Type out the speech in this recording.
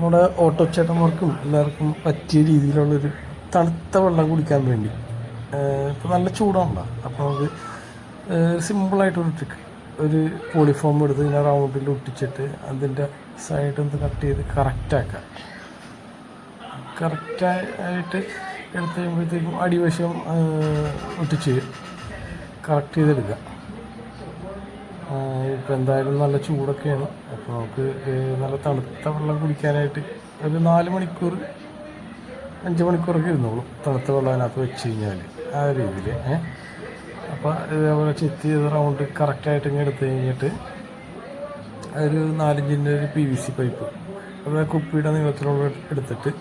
നമ്മുടെ ഓട്ടോ ചേട്ടന്മാർക്കും എല്ലാവർക്കും പറ്റിയ രീതിയിലുള്ളൊരു തണുത്ത വെള്ളം കുടിക്കാൻ വേണ്ടി. ഇപ്പോൾ നല്ല ചൂടാണല്ലോ, അപ്പോൾ നമുക്ക് സിമ്പിളായിട്ടൊരു ട്രിക്ക്. ഒരു പോളിഫോം എടുത്ത് ഇങ്ങനെ റൗണ്ടിൽ ഒട്ടിച്ചിട്ട് അതിൻ്റെ സൈഡ് ഒന്ന് കട്ട് ചെയ്ത് കറക്റ്റാക്കാം. കറക്റ്റായിട്ട് എടുത്ത് കഴിയുമ്പോഴത്തേക്കും അടിവശം ഒട്ടിച്ച് കറക്റ്റ് ചെയ്തെടുക്കുക. ഇപ്പോൾ എന്തായാലും നല്ല ചൂടൊക്കെയാണ്, അപ്പോൾ നമുക്ക് നല്ല തണുത്ത വെള്ളം കുടിക്കാനായിട്ട് ഒരു 4 മണിക്കൂർ 5 മണിക്കൂറൊക്കെ ഇരുന്നോളും തണുത്ത വെള്ളം അതിനകത്ത് വെച്ച് കഴിഞ്ഞാൽ ആ രീതിയിൽ. അപ്പോൾ ഇതേപോലെ ചെത്തി ചെയ്ത് റൗണ്ട് കറക്റ്റായിട്ട് ഇങ്ങനെ എടുത്ത് കഴിഞ്ഞിട്ട് ഒരു 4 ഇഞ്ചിൻ്റെ ഒരു PVC പൈപ്പ്, അത് കുപ്പിയുടെ നീളത്തിലുള്ള എടുത്തിട്ട്